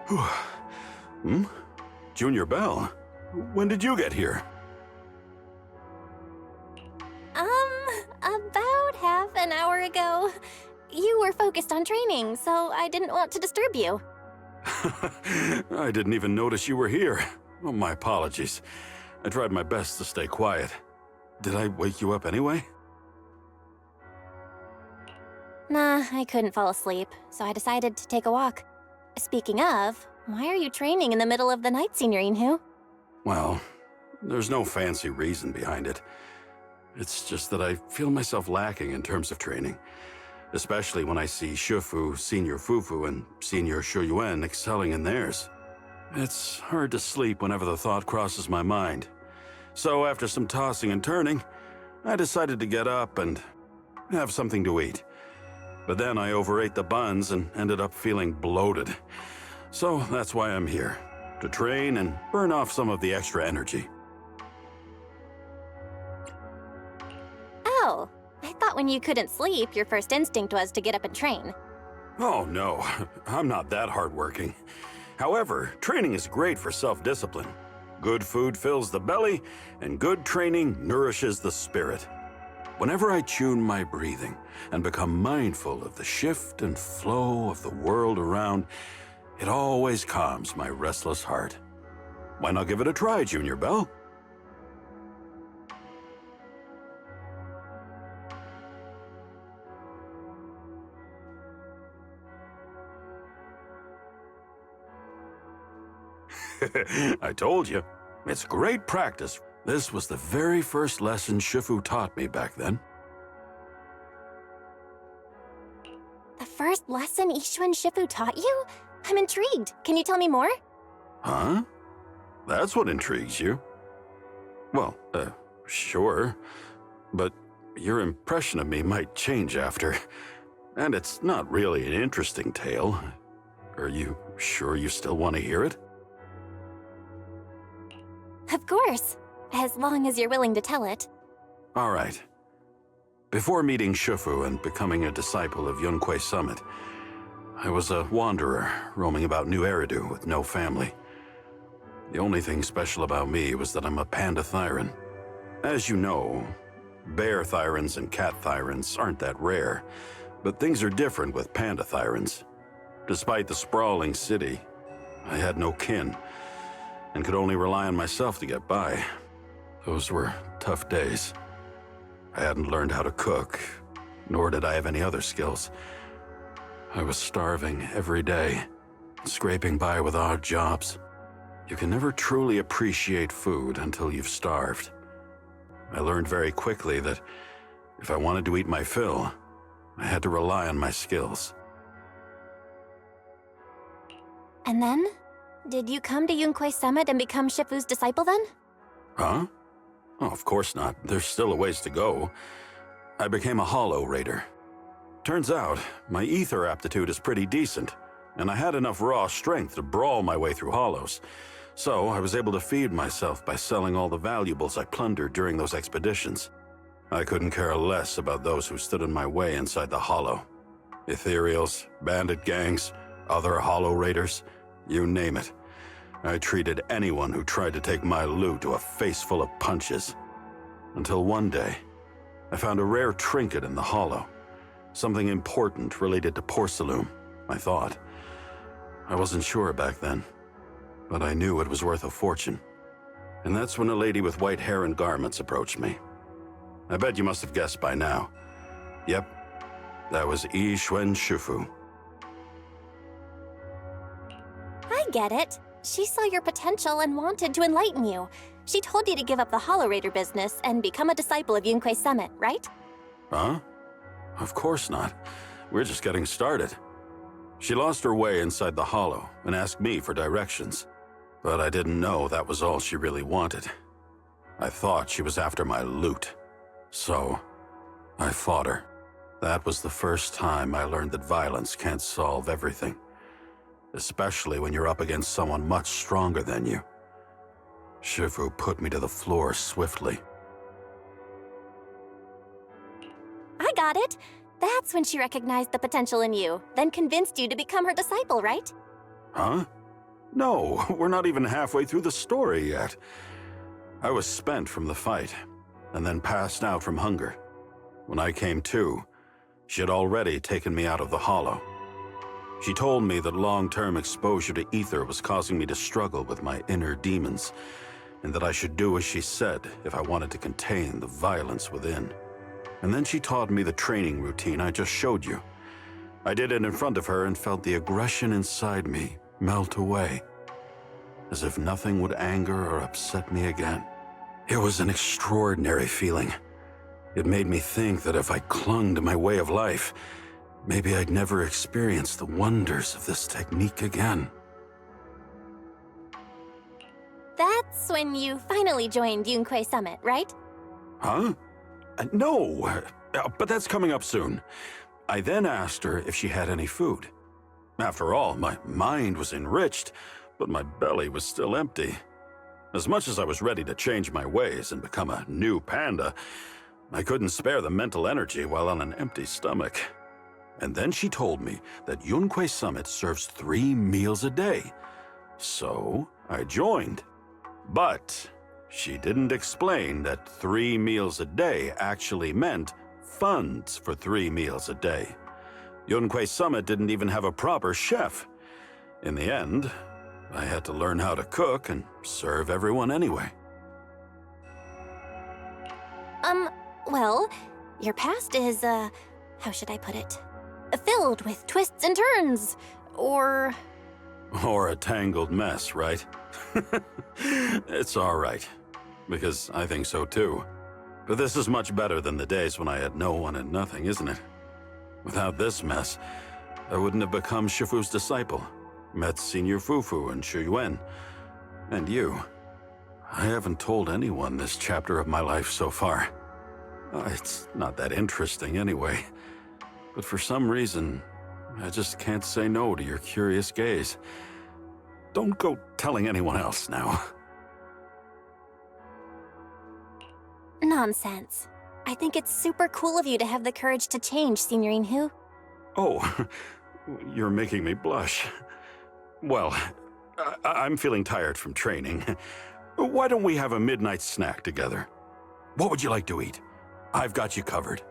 Hmm? Junior Bell, when did you get here? About half an hour ago. You were focused on training, so I didn't want to disturb you. I didn't even notice you were here. Oh, my apologies. I tried my best to stay quiet. Did I wake you up anyway? Nah, I couldn't fall asleep, so I decided to take a walk. Speaking of, why are you training in the middle of the night, Senior Yinhu? Well, there's no fancy reason behind it. It's just that I feel myself lacking in terms of training, especially when I see Shifu, Senior Fufu, and Senior Shuyuan excelling in theirs. It's hard to sleep whenever the thought crosses my mind. So after some tossing and turning, I decided to get up and have something to eat. But then I overate the buns and ended up feeling bloated. So that's why I'm here, to train and burn off some of the extra energy. Oh, I thought when you couldn't sleep, your first instinct was to get up and train. Oh no, I'm not that hardworking. However, training is great for self-discipline. Good food fills the belly, and good training nourishes the spirit. Whenever I tune my breathing and become mindful of the shift and flow of the world around, it always calms my restless heart. Why not give it a try, Junior Bell? I told you. It's great practice. This was the very first lesson Shifu taught me back then. The first lesson Ishu and Shifu taught you? I'm intrigued. Can you tell me more? Huh? That's what intrigues you? Well, sure. But your impression of me might change after. And it's not really an interesting tale. Are you sure you still want to hear it? Of course, as long as you're willing to tell it. All right. Before meeting Shifu and becoming a disciple of YUNKUI Summit, I was a wanderer roaming about New Eridu with no family. The only thing special about me was that I'm a panda thyran. As you know, bear thyrans and cat thyrans aren't that rare, but things are different with panda thyrans. Despite the sprawling city, I had no kin, and could only rely on myself to get by. Those were tough days. I hadn't learned how to cook, nor did I have any other skills. I was starving every day, scraping by with odd jobs. You can never truly appreciate food until you've starved. I learned very quickly that if I wanted to eat my fill, I had to rely on my skills. And then? Did you come to YUNKUI Summit and become Shifu's disciple then? Huh? Oh, of course not. There's still a ways to go. I became a hollow raider. Turns out, my ether aptitude is pretty decent, and I had enough raw strength to brawl my way through hollows. So I was able to feed myself by selling all the valuables I plundered during those expeditions. I couldn't care less about those who stood in my way inside the hollow. Etéreos, bandit gangs, other hollow raiders, you name it. I treated anyone who tried to take my loot to a face full of punches. Until one day, I found a rare trinket in the hollow. Something important related to porcelain, I thought. I wasn't sure back then, but I knew it was worth a fortune. And that's when a lady with white hair and garments approached me. I bet you must have guessed by now. Yep, that was Yishuen Shifu. I get it. She saw your potential and wanted to enlighten you. She told you to give up the Hollow Raider business and become a disciple of YUNKUI Summit, right? Huh? Of course not. We're just getting started. She lost her way inside the hollow and asked me for directions. But I didn't know that was all she really wanted. I thought she was after my loot. So, I fought her. That was the first time I learned that violence can't solve everything. Especially when you're up against someone much stronger than you. Shifu put me to the floor swiftly. I got it. That's when she recognized the potential in you, then convinced you to become her disciple, right? Huh? No, we're not even halfway through the story yet. I was spent from the fight, and then passed out from hunger. When I came to, she had already taken me out of the hollow. She told me that long-term exposure to ether was causing me to struggle with my inner demons, and that I should do as she said if I wanted to contain the violence within. And then she taught me the training routine I just showed you. I did it in front of her and felt the aggression inside me melt away, as if nothing would anger or upset me again. It was an extraordinary feeling. It made me think that if I clung to my way of life, maybe I'd never experience the wonders of this technique again. That's when you finally joined YUNKUI Summit, right? Huh? No, but that's coming up soon. I then asked her if she had any food. After all, my mind was enriched, but my belly was still empty. As much as I was ready to change my ways and become a new panda, I couldn't spare the mental energy while on an empty stomach. And then she told me that YUNKUI Summit serves 3 meals a day. So I joined. But she didn't explain that 3 meals a day actually meant funds for 3 meals a day. YUNKUI Summit didn't even have a proper chef. In the end, I had to learn how to cook and serve everyone anyway. Well, your past is, how should I put it? Filled with twists and turns, or Or a tangled mess, right? It's all right, because I think so too. But this is much better than the days when I had no one and nothing, isn't it? Without this mess, I wouldn't have become Shifu's disciple, met Senior Fufu and Shuyuan, and you. I haven't told anyone this chapter of my life so far. It's not that interesting anyway, but for some reason, I just can't say no to your curious gaze. Don't go telling anyone else now. Nonsense. I think it's super cool of you to have the courage to change, Senior Yinhu. Oh, you're making me blush. Well, I'm feeling tired from training. Why don't we have a midnight snack together? What would you like to eat? I've got you covered.